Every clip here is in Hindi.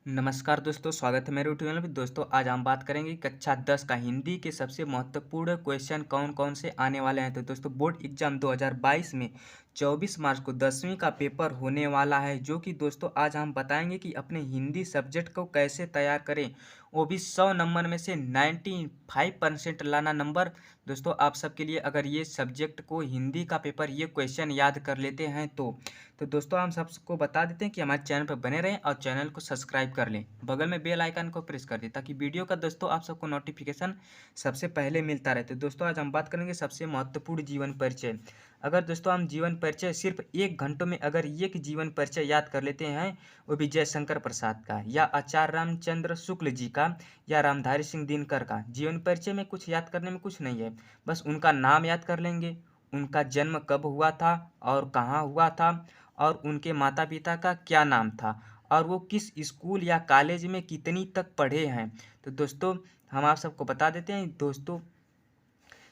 नमस्कार दोस्तों, स्वागत है मेरे यूट्यूब चैनल पे। दोस्तों आज हम बात करेंगे कक्षा 10 का हिंदी के सबसे महत्वपूर्ण क्वेश्चन कौन कौन से आने वाले हैं। तो दोस्तों बोर्ड एग्जाम 2022 में 24 मार्च को 10वीं का पेपर होने वाला है, जो कि दोस्तों आज हम बताएंगे कि अपने हिंदी सब्जेक्ट को कैसे तैयार करें, वो भी 100 नंबर में से 95% लाना नंबर। दोस्तों आप सबके लिए अगर ये सब्जेक्ट को हिंदी का पेपर ये क्वेश्चन याद कर लेते हैं तो दोस्तों हम सबको बता देते हैं कि हमारे चैनल पर बने रहें और चैनल को सब्सक्राइब कर लें, बगल में बेल आइकन को प्रेस कर दें ताकि वीडियो का दोस्तों आप सबको नोटिफिकेशन सबसे पहले मिलता रहे। तो दोस्तों आज हम बात करेंगे सबसे महत्वपूर्ण जीवन परिचय। अगर दोस्तों हम जीवन परिचय सिर्फ 1 घंटों में अगर एक जीवन परिचय याद कर लेते हैं, वो भी जयशंकर प्रसाद का या आचार्य रामचंद्र शुक्ल जी का या रामधारी सिंह दिनकर का जीवन परिचय में कुछ याद करने में कुछ नहीं है। बस उनका नाम याद कर लेंगे, उनका जन्म कब हुआ था और कहाँ हुआ था, और उनके माता पिता का क्या नाम था, और वो किस स्कूल या कॉलेज में कितनी तक पढ़े हैं। तो दोस्तों हम आप सबको बता देते हैं दोस्तों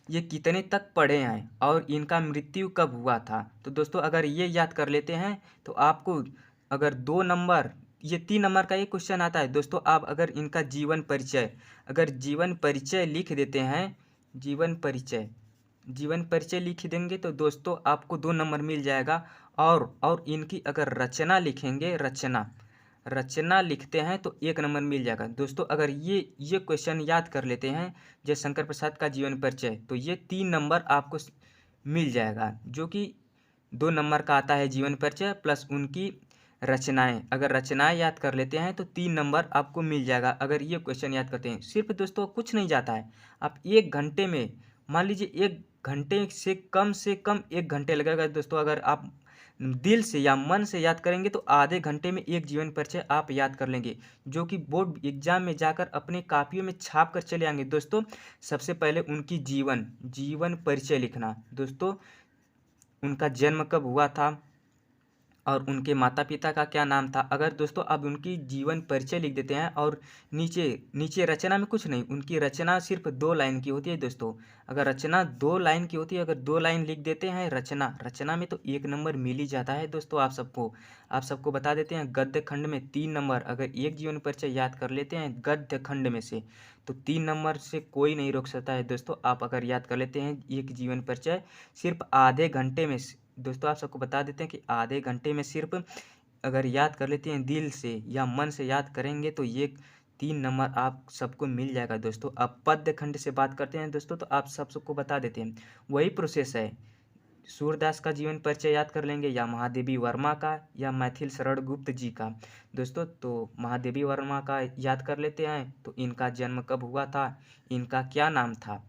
ये कितने तक पढ़े हैं और इनका मृत्यु कब हुआ था। तो दोस्तों अगर ये याद कर लेते हैं तो आपको अगर 2 नंबर, ये 3 नंबर का ये क्वेश्चन आता है। दोस्तों आप अगर इनका जीवन परिचय, अगर जीवन परिचय लिख देते हैं, जीवन परिचय लिख देंगे तो दोस्तों आपको 2 नंबर मिल जाएगा। और इनकी अगर रचना लिखेंगे, रचना लिखते हैं तो 1 नंबर मिल जाएगा। दोस्तों अगर ये क्वेश्चन याद कर लेते हैं जयशंकर प्रसाद का जीवन परिचय, तो ये 3 नंबर आपको मिल जाएगा, जो कि 2 नंबर का आता है जीवन परिचय प्लस उनकी रचनाएं। अगर रचनाएं याद कर लेते हैं तो 3 नंबर आपको मिल जाएगा। अगर ये क्वेश्चन याद करते हैं, सिर्फ दोस्तों कुछ नहीं जाता है। आप 1 घंटे में, मान लीजिए 1 घंटे से कम 1 घंटे लगेगा दोस्तों। अगर आप दिल से या मन से याद करेंगे तो आधे घंटे में एक जीवन परिचय आप याद कर लेंगे, जो कि बोर्ड एग्जाम में जाकर अपने कापियों में छाप कर चले आएंगे। दोस्तों सबसे पहले उनकी जीवन परिचय लिखना। दोस्तों उनका जन्म कब हुआ था और उनके माता पिता का क्या नाम था। अगर दोस्तों आप उनकी जीवन परिचय लिख देते हैं और नीचे नीचे रचना में कुछ नहीं, उनकी रचना सिर्फ 2 लाइन की होती है। दोस्तों अगर रचना 2 लाइन की होती है, अगर 2 लाइन लिख देते हैं रचना में तो 1 नंबर मिल ही जाता है। दोस्तों आप सबको बता देते हैं गद्य खंड में 3 नंबर, अगर एक जीवन परिचय याद कर लेते हैं गद्य खंड में से तो 3 नंबर से कोई नहीं रोक सकता है। दोस्तों आप अगर याद कर लेते हैं एक जीवन परिचय सिर्फ आधे घंटे में, दोस्तों आप सबको बता देते हैं कि आधे घंटे में सिर्फ अगर याद कर लेते हैं दिल से या मन से याद करेंगे तो ये 3 नंबर आप सबको मिल जाएगा। दोस्तों अब पद्य खंड से बात करते हैं दोस्तों, तो आप सबको बता देते हैं वही प्रोसेस है। सूरदास का जीवन परिचय याद कर लेंगे या महादेवी वर्मा का या मैथिल शरण गुप्त जी का। दोस्तों तो महादेवी वर्मा का याद कर लेते हैं तो इनका जन्म कब हुआ था, इनका क्या नाम था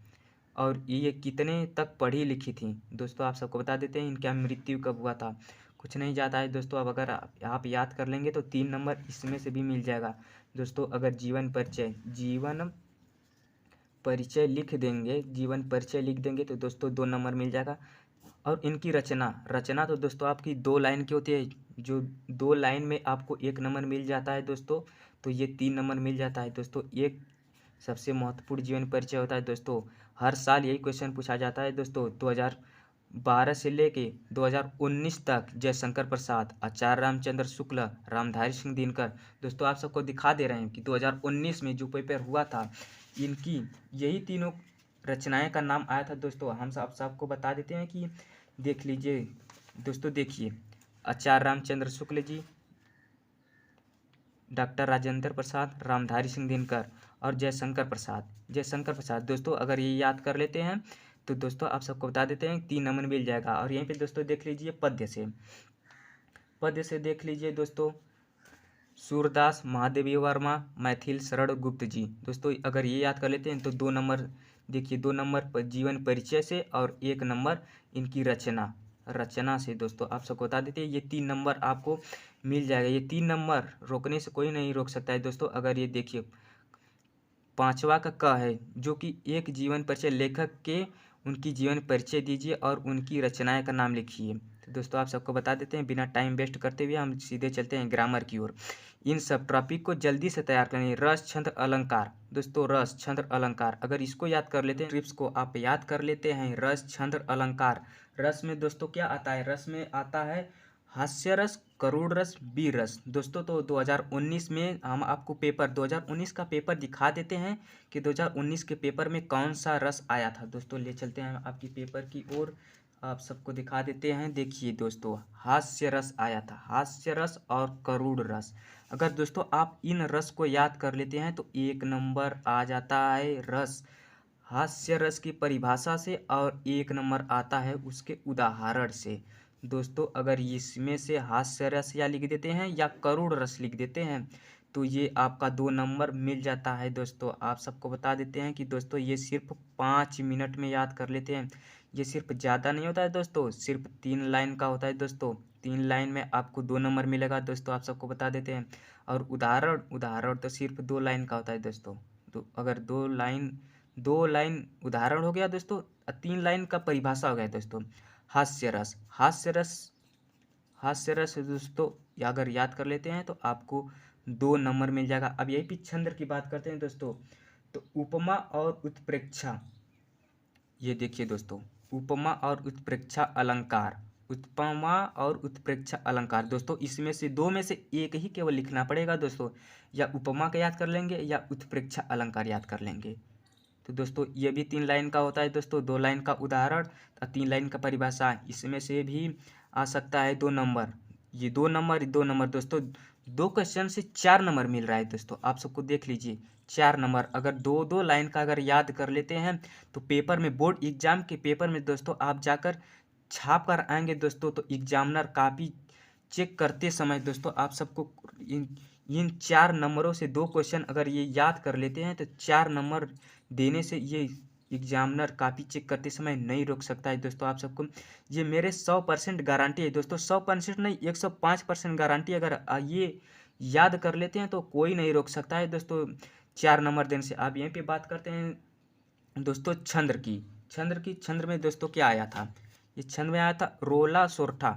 और ये कितने तक पढ़ी लिखी थी। दोस्तों आप सबको बता देते हैं इनका मृत्यु कब हुआ था। कुछ नहीं जाता है दोस्तों। अब अगर आप याद कर लेंगे तो 3 नंबर इसमें से भी मिल जाएगा। दोस्तों अगर जीवन परिचय लिख देंगे तो दोस्तों 2 नंबर मिल जाएगा। और इनकी रचना तो दोस्तों आपकी 2 लाइन की होती है, जो 2 लाइन में आपको 1 नंबर मिल जाता है दोस्तों, तो ये 3 नंबर मिल जाता है। दोस्तों एक सबसे महत्वपूर्ण जीवन परिचय होता है। दोस्तों हर साल यही क्वेश्चन पूछा जाता है। दोस्तों 2012 से लेके 2019 तक जयशंकर प्रसाद, आचार्य रामचंद्र शुक्ल, रामधारी सिंह दिनकर। दोस्तों आप सबको दिखा दे रहे हैं कि 2019 में जो पेपर हुआ था इनकी यही तीनों रचनाएं का नाम आया था। दोस्तों हम सबको बता देते हैं कि देख लीजिए दोस्तों, देखिए आचार्य रामचंद्र शुक्ल जी, डॉक्टर राजेंद्र प्रसाद, रामधारी सिंह दिनकर और जयशंकर प्रसाद। दोस्तों अगर ये याद कर लेते हैं तो दोस्तों आप सबको बता देते हैं 3 नंबर मिल जाएगा। और यहीं पे दोस्तों देख लीजिए पद्य से देख लीजिए दोस्तों, सूरदास, महादेवी वर्मा, मैथिल शरण गुप्त जी। दोस्तों अगर ये याद कर लेते हैं तो 2 नंबर, देखिए 2 नंबर पर जीवन परिचय से और 1 नंबर इनकी रचना से। दोस्तों आप सबको बता देते हैं ये 3 नंबर आपको मिल जाएगा। ये 3 नंबर रोकने से कोई नहीं रोक सकता है। दोस्तों अगर ये देखिए 5वां का क है, जो कि एक जीवन परिचय लेखक के उनकी जीवन परिचय दीजिए और उनकी रचनाएं का नाम लिखिए। तो दोस्तों आप सबको बता देते हैं बिना टाइम वेस्ट करते हुए हम सीधे चलते हैं ग्रामर की ओर। इन सब टॉपिक को जल्दी से तैयार करें। रस, छंद, अलंकार। दोस्तों रस, छंद, अलंकार अगर इसको याद कर लेते हैं, ट्रिप्स को आप याद कर लेते हैं, रस, छंद, अलंकार। रस में दोस्तों क्या आता है, रस में आता है हास्य रस, करुण रस, वीर रस। दोस्तों तो 2019 में हम आपको पेपर 2019 का पेपर दिखा देते हैं कि 2019 के पेपर में कौन सा रस आया था। दोस्तों ले चलते हैं आपकी पेपर की ओर, आप सबको दिखा देते हैं। देखिए दोस्तों, हास्य रस आया था, हास्य रस और करुण रस। अगर दोस्तों आप इन रस को याद कर लेते हैं तो 1 नंबर आ जाता है रस, हास्य रस की परिभाषा से, और 1 नंबर आता है उसके उदाहरण से। दोस्तों अगर इसमें से हास्य रस या लिख देते हैं या करुण रस लिख देते हैं तो ये आपका 2 नंबर मिल जाता है। दोस्तों आप सबको बता देते हैं कि दोस्तों ये सिर्फ 5 मिनट में याद कर लेते हैं। ये सिर्फ ज़्यादा नहीं होता है दोस्तों, सिर्फ 3 लाइन का होता है दोस्तों। 3 लाइन में आपको 2 नंबर मिलेगा दोस्तों, आप सबको बता देते हैं। और उदाहरण उदाहरण तो सिर्फ 2 लाइन का होता है दोस्तों। तो अगर 2 लाइन उदाहरण हो गया दोस्तों, 3 लाइन का परिभाषा हो गया दोस्तों। हास्य रस, हास्य रस, हास्य रस दोस्तों अगर याद कर लेते हैं तो आपको 2 नंबर मिल जाएगा। अब यही पे छंद की बात करते हैं दोस्तों, तो उपमा और उत्प्रेक्षा। ये देखिए दोस्तों, उपमा और उत्प्रेक्षा अलंकार, उपमा और उत्प्रेक्षा अलंकार। दोस्तों इसमें से 2 में से 1 ही केवल लिखना पड़ेगा दोस्तों, या उपमा का याद कर लेंगे या उत्प्रेक्षा अलंकार याद कर लेंगे। तो दोस्तों ये भी 3 लाइन का होता है दोस्तों, 2 लाइन का उदाहरण और 3 लाइन का परिभाषा। इसमें से भी आ सकता है 2 नंबर। ये 2 नंबर 2 नंबर दोस्तों, 2 क्वेश्चन से 4 नंबर मिल रहा है दोस्तों। आप सबको देख लीजिए, 4 नंबर अगर 2 2 लाइन का अगर याद कर लेते हैं तो पेपर में, बोर्ड एग्जाम के पेपर में दोस्तों आप जाकर छाप कर आएंगे दोस्तों, तो एग्जामिनर कापी चेक करते समय दोस्तों आप सबको इन 4 नंबरों से 2 क्वेश्चन अगर ये याद कर लेते हैं तो 4 नंबर देने से ये एग्जामिनर कापी चेक करते समय नहीं रोक सकता है दोस्तों। आप सबको ये मेरे 100% गारंटी है दोस्तों, 100% नहीं 105% गारंटी। अगर ये याद कर लेते हैं तो कोई नहीं रोक सकता है दोस्तों 4 नंबर देने से। आप यहीं पे बात करते हैं दोस्तों छंद्र की। छंद्र में दोस्तों क्या आया था, ये छंद्र में आया था रोला सोरठा।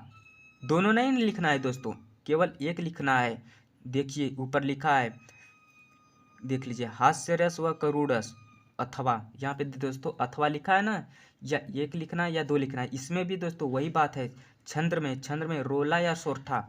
दोनों नहीं लिखना है दोस्तों, केवल एक लिखना है। देखिए ऊपर लिखा है, देख लीजिए, हास्य रस व करुण रस अथवा, यहाँ पे दोस्तों अथवा लिखा है ना, या एक लिखना है या 2 लिखना है। इसमें भी दोस्तों वही बात है, छंद्र में रोला या सोरठा,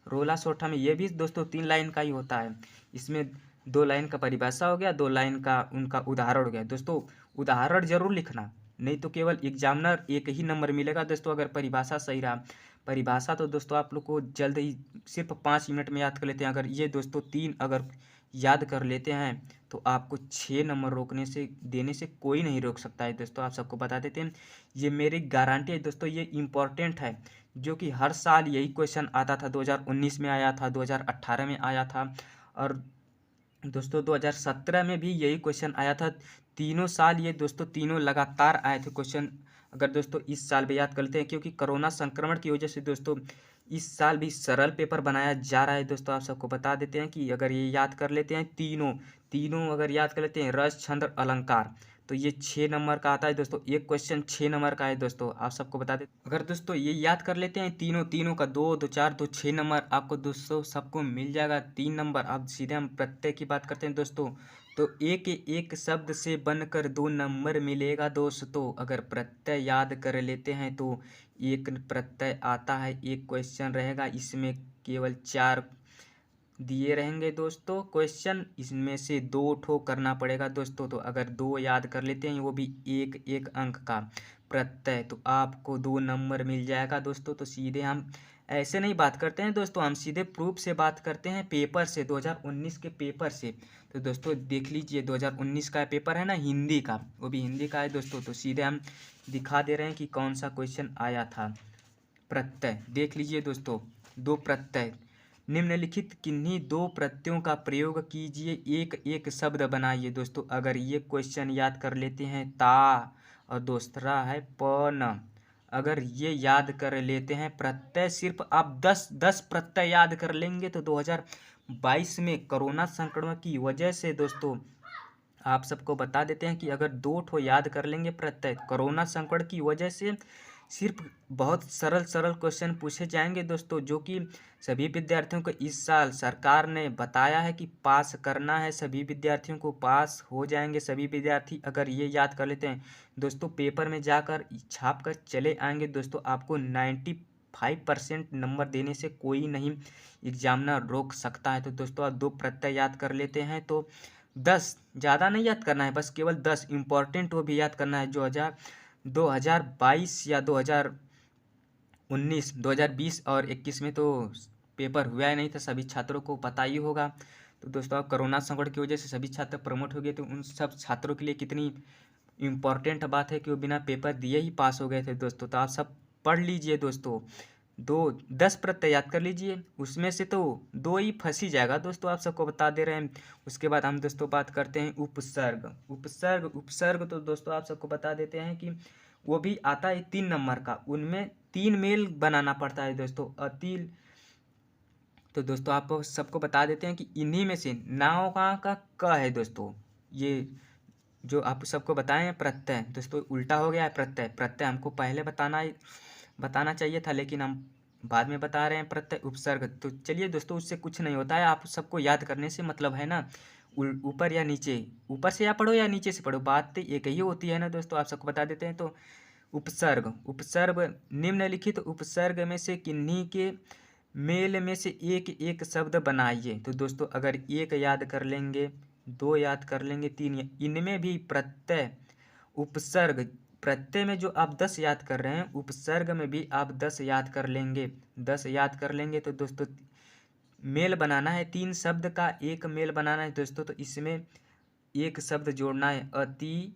रोला सोरठा में ये भी दोस्तों 3 लाइन का ही होता है। इसमें 2 लाइन का परिभाषा हो गया, 2 लाइन का उनका उदाहरण हो गया। दोस्तों उदाहरण जरूर लिखना, नहीं तो केवल एग्जामिनर 1 ही नंबर मिलेगा दोस्तों अगर परिभाषा सही रहा। परिभाषा तो दोस्तों आप लोग को जल्द ही सिर्फ 5 मिनट में याद कर लेते हैं। अगर ये दोस्तों 3 अगर याद कर लेते हैं तो आपको 6 नंबर रोकने से देने से कोई नहीं रोक सकता है दोस्तों। आप सबको बता देते हैं, ये मेरी गारंटी है दोस्तों, ये इम्पोर्टेंट है, जो कि हर साल यही क्वेश्चन आता था। 2019 में आया था, 2018 में आया था, और दोस्तों 2017 में भी यही क्वेश्चन आया था। तीनों साल ये दोस्तों तीनों लगातार आए थे क्वेश्चन। अगर दोस्तों इस साल भी याद कर लेते हैं, क्योंकि कोरोना संक्रमण की वजह से दोस्तों इस साल भी सरल पेपर बनाया जा रहा है दोस्तों। आप सबको बता देते हैं कि अगर ये याद कर लेते हैं तीनों तीनों अगर याद कर लेते हैं रस छंद अलंकार, तो ये 6 नंबर का आता है दोस्तों। एक क्वेश्चन 6 नंबर का है दोस्तों, आप सबको बता दें। अगर दोस्तों ये याद कर लेते हैं तीनों तीनों का, 2 2 4 2 6 नंबर आपको दोस्तों सबको मिल जाएगा। 3 नंबर, अब सीधे हम प्रत्यय की बात करते हैं दोस्तों, तो एक एक शब्द से बनकर 2 नंबर मिलेगा दोस्तों। अगर प्रत्यय याद कर लेते हैं तो एक प्रत्यय आता है, एक क्वेश्चन रहेगा, इसमें केवल 4 दिए रहेंगे दोस्तों क्वेश्चन, इसमें से 2 ठो करना पड़ेगा दोस्तों। तो अगर 2 याद कर लेते हैं, वो भी एक एक अंक का प्रत्यय, तो आपको 2 नंबर मिल जाएगा दोस्तों। तो सीधे हम ऐसे नहीं बात करते हैं दोस्तों, हम सीधे प्रूफ से बात करते हैं, पेपर से, 2019 के पेपर से। तो दोस्तों देख लीजिए 2019 का पेपर है ना हिंदी का, वो भी हिंदी का है दोस्तों। तो सीधे हम दिखा दे रहे हैं कि कौन सा क्वेश्चन आया था। प्रत्यय देख लीजिए दोस्तों, 2 प्रत्यय, निम्नलिखित किन्हीं 2 प्रत्ययों का प्रयोग कीजिए, एक एक शब्द बनाइए दोस्तों। अगर ये क्वेश्चन याद कर लेते हैं, ता और दूसरा है पन, अगर ये याद कर लेते हैं प्रत्यय, सिर्फ आप 10 प्रत्यय याद कर लेंगे तो 2022 में कोरोना संक्रमण की वजह से दोस्तों आप सबको बता देते हैं कि अगर 2 ठो याद कर लेंगे प्रत्यय, कोरोना संकट की वजह से सिर्फ बहुत सरल सरल क्वेश्चन पूछे जाएंगे दोस्तों, जो कि सभी विद्यार्थियों को इस साल सरकार ने बताया है कि पास करना है। सभी विद्यार्थियों को पास हो जाएंगे सभी विद्यार्थी अगर ये याद कर लेते हैं दोस्तों। पेपर में जाकर छाप कर चले आएंगे दोस्तों, आपको 5% नंबर देने से कोई नहीं एग्जामिनर रोक सकता है। तो दोस्तों आप 2 प्रत्यय याद कर लेते हैं तो 10 ज़्यादा नहीं याद करना है, बस केवल 10 इम्पॉर्टेंट वो भी याद करना है जो 2022 या 2019 2020 और 21 में तो पेपर हुआ ही नहीं था, सभी छात्रों को पता ही होगा। तो दोस्तों अब कोरोना संकट की वजह से सभी छात्र प्रमोट हो गए, तो उन सब छात्रों के लिए कितनी इम्पॉर्टेंट बात है कि वो बिना पेपर दिए ही पास हो गए थे दोस्तों। तो आप सब पढ़ लीजिए दोस्तों, 10 प्रत्यय याद कर लीजिए, उसमें से तो 2 ही फंस ही जाएगा दोस्तों, आप सबको बता दे रहे हैं। उसके बाद हम दोस्तों बात करते हैं उपसर्ग। उपसर्ग तो दोस्तों आप सबको बता देते हैं कि वो भी आता है 3 नंबर का, उनमें 3 मेल बनाना पड़ता है दोस्तों। अतिल तो दोस्तों आप सबको बता देते हैं कि इन्हीं में से नाव का क है दोस्तों। ये जो आप सबको बताएं हैं प्रत्यय, दोस्तों उल्टा हो गया है प्रत्यय। प्रत्यय हमको पहले बताना चाहिए था, लेकिन हम बाद में बता रहे हैं प्रत्यय उपसर्ग। तो चलिए दोस्तों, उससे कुछ नहीं होता है, आप सबको याद करने से मतलब है ना। ऊपर या नीचे, ऊपर से या पढ़ो या नीचे से पढ़ो, बात तो एक ही होती है ना दोस्तों। आप सबको बता देते हैं तो उपसर्ग निम्नलिखित उपसर्ग में से किन्हीं के मेल में से एक एक शब्द बनाइए। तो दोस्तों अगर 1 याद कर लेंगे, 2 याद कर लेंगे, 3 इनमें भी प्रत्यय उपसर्ग, प्रत्यय में जो आप 10 याद कर रहे हैं, उपसर्ग में भी आप 10 याद कर लेंगे। 10 याद कर लेंगे तो दोस्तों मेल बनाना है, 3 शब्द का एक मेल बनाना है दोस्तों। तो इसमें एक शब्द जोड़ना है, अति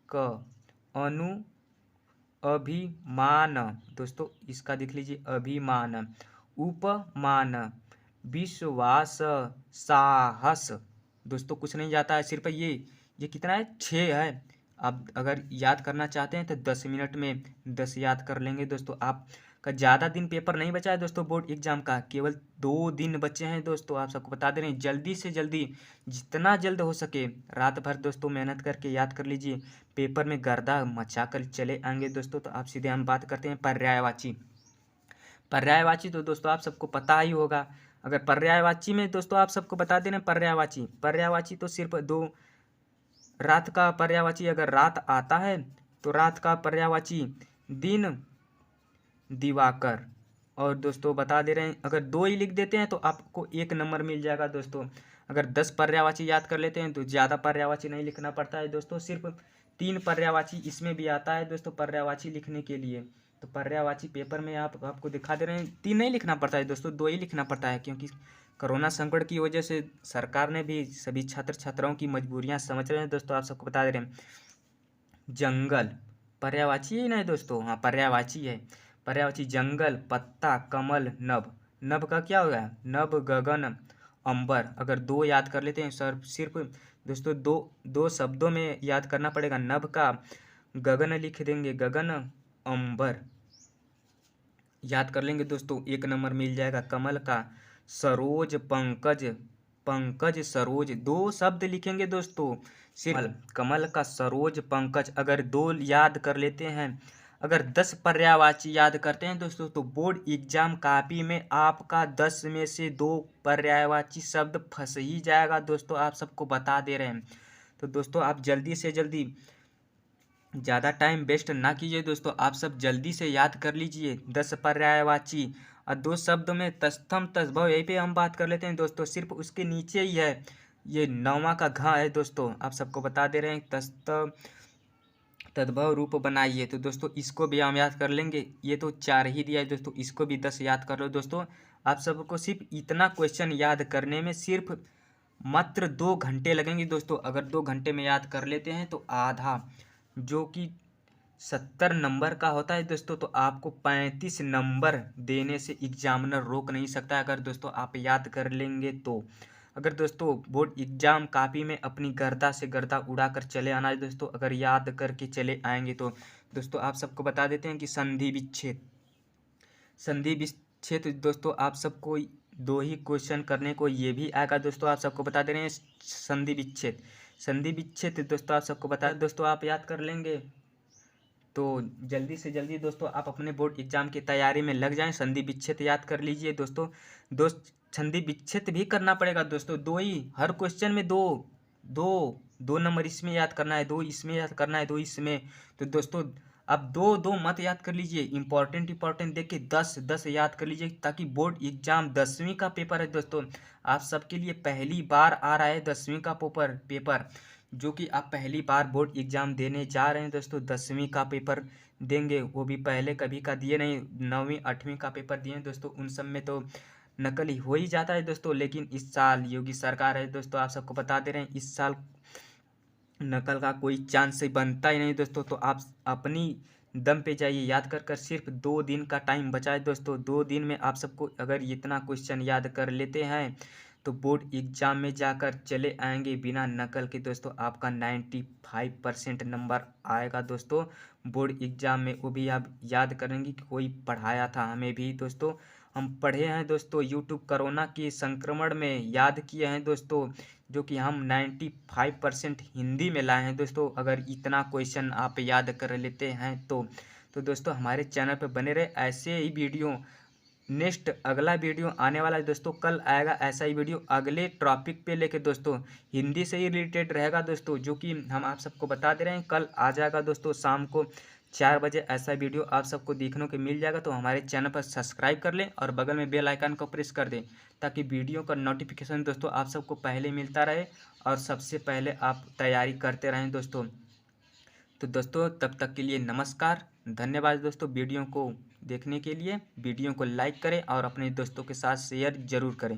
क अनु अभिमान। दोस्तों इसका देख लीजिए, अभिमान। उपमान, विश्वास, साहस। दोस्तों कुछ नहीं जाता है, सिर्फ ये कितना है, 6 है। आप अगर याद करना चाहते हैं तो 10 मिनट में 10 याद कर लेंगे दोस्तों। आपका ज़्यादा दिन पेपर नहीं बचा है दोस्तों, बोर्ड एग्जाम का केवल 2 दिन बचे हैं दोस्तों। आप सबको बता दे रहे हैं, जल्दी से जल्दी जितना जल्द हो सके रात भर दोस्तों मेहनत करके याद कर लीजिए, पेपर में गर्दा मचा कर चले आएंगे दोस्तों। तो आप सीधे हम बात करते हैं पर्यायवाची। पर्यायवाची तो दोस्तों आप सबको पता ही होगा। अगर पर्यायवाची में दोस्तों आप सबको बता देना, पर्यायवाची तो सिर्फ 2 रात का पर्यायवाची, अगर रात आता है तो रात का पर्यायवाची दिन दिवाकर। और दोस्तों बता दे रहे हैं, अगर 2 ही लिख देते हैं तो आपको 1 नंबर मिल जाएगा दोस्तों। अगर 10 पर्यायवाची याद कर लेते हैं तो ज़्यादा पर्यायवाची नहीं लिखना पड़ता है दोस्तों, सिर्फ 3 पर्यायवाची इसमें भी आता है दोस्तों पर्यायवाची लिखने के लिए। तो पर्यायवाची पेपर में आपको दिखा दे रहे हैं, 3 नहीं लिखना पड़ता है दोस्तों, 2 ही लिखना पड़ता है, क्योंकि कोरोना संकट की वजह से सरकार ने भी सभी छात्र छात्राओं की मजबूरियां समझ रहे हैं दोस्तों। आप सबको बता दे रहे हैं, जंगल पर्यायवाची ही नहीं दोस्तों, हाँ पर्यायवाची है। पर्यायवाची जंगल, पत्ता, कमल, नभ। नभ का क्या होगा, नभ, गगन, अंबर। अगर 2 याद कर लेते हैं सर, सिर्फ दोस्तों दो शब्दों में याद करना पड़ेगा। नभ का गगन लिख देंगे, गगन अंबर याद कर लेंगे दोस्तों, 1 नंबर मिल जाएगा। कमल का सरोज पंकज, पंकज सरोज, 2 शब्द लिखेंगे दोस्तों सिर्फ। कमल का सरोज पंकज, अगर 2 याद कर लेते हैं, अगर 10 पर्यायवाची याद करते हैं दोस्तों, तो बोर्ड एग्जाम कॉपी में आपका 10 में से 2 पर्यायवाची शब्द फंस ही जाएगा दोस्तों, आप सबको बता दे रहे हैं। तो दोस्तों आप जल्दी से जल्दी, ज़्यादा टाइम वेस्ट ना कीजिए दोस्तों, आप सब जल्दी से याद कर लीजिए 10 पर्यायवाची। और 2 शब्द में तस्थम तद्भव, यहीं पे हम बात कर लेते हैं दोस्तों, सिर्फ उसके नीचे ही है, ये 9वां का घ है दोस्तों। आप सबको बता दे रहे हैं, तस्त तद्भव रूप बनाइए। तो दोस्तों इसको भी हम याद कर लेंगे, ये तो 4 ही दिया है दोस्तों, इसको भी 10 याद कर लो दोस्तों। आप सबको सिर्फ इतना क्वेश्चन याद करने में सिर्फ मात्र 2 घंटे लगेंगे दोस्तों। अगर 2 घंटे में याद कर लेते हैं तो आधा, जो कि 70 नंबर का होता है दोस्तों, तो आपको 35 नंबर देने से एग्जामिनर रोक नहीं सकता अगर दोस्तों आप याद कर लेंगे तो। अगर दोस्तों बोर्ड एग्जाम कॉपी में अपनी गर्दा से गर्दा उड़ा कर चले आना है दोस्तों, अगर याद करके चले आएंगे तो। दोस्तों आप सबको बता देते हैं कि संधि विच्छेद, संधि विच्छेद दोस्तों आप सबको 2 ही क्वेश्चन करने को ये भी आएगा दोस्तों। आप सबको बता दे रहे हैं संधि विच्छेद, संधि विच्छेद दोस्तों आप सबको बता, दोस्तों आप याद कर लेंगे तो जल्दी से जल्दी दोस्तों आप अपने बोर्ड एग्जाम की तैयारी में लग जाएं। संधि विच्छेद याद कर लीजिए दोस्तों, संधि विच्छेद भी करना पड़ेगा दोस्तों, 2 ही, हर क्वेश्चन में 2 नंबर इसमें याद करना है, 2 इसमें याद करना है, 2 इसमें। तो दोस्तों आप दो दो मत याद कर लीजिए, इंपॉर्टेंट देख के 10 याद कर लीजिए, ताकि बोर्ड एग्जाम 10वीं का पेपर है दोस्तों, आप सबके लिए पहली बार आ रहा है 10वीं का पेपर, जो कि आप पहली बार बोर्ड एग्जाम देने जा रहे हैं दोस्तों। 10वीं का पेपर देंगे, वो भी पहले कभी का दिए नहीं, 9वीं 8वीं का पेपर दिए हैं दोस्तों, उन सब में तो नकल ही हो ही जाता है दोस्तों। लेकिन इस साल योगी सरकार है दोस्तों, आप सबको बता दे रहे हैं, इस साल नकल का कोई चांस ही बनता ही नहीं दोस्तों। तो आप अपनी दम पे जाइए, याद कर कर सिर्फ 2 दिन का टाइम बचा है दोस्तों। 2 दिन में आप सबको अगर इतना क्वेश्चन याद कर लेते हैं तो बोर्ड एग्जाम में जाकर चले आएंगे बिना नकल के दोस्तों। आपका 95% नंबर आएगा दोस्तों बोर्ड एग्जाम में। वो भी आप याद करेंगे कि कोई पढ़ाया था हमें भी दोस्तों, हम पढ़े हैं दोस्तों। यूट्यूब कोरोना के संक्रमण में याद किए हैं दोस्तों, जो कि हम 95% हिंदी में लाए हैं दोस्तों। अगर इतना क्वेश्चन आप याद कर लेते हैं तो दोस्तों हमारे चैनल पर बने रहे ऐसे ही वीडियो। नेक्स्ट अगला वीडियो आने वाला है दोस्तों, कल आएगा ऐसा ही वीडियो अगले टॉपिक पे लेके दोस्तों, हिंदी से ही रिलेटेड रहेगा दोस्तों, जो कि हम आप सबको बता दे रहे हैं। कल आ जाएगा दोस्तों शाम को 4 बजे ऐसा वीडियो आप सबको देखने को मिल जाएगा। तो हमारे चैनल पर सब्सक्राइब कर लें और बगल में बेल आइकन को प्रेस कर दें, ताकि वीडियो का नोटिफिकेशन दोस्तों आप सबको पहले मिलता रहे और सबसे पहले आप तैयारी करते रहें दोस्तों। तो दोस्तों तब तक के लिए नमस्कार, धन्यवाद दोस्तों। वीडियो को देखने के लिए वीडियो को लाइक करें और अपने दोस्तों के साथ शेयर ज़रूर करें।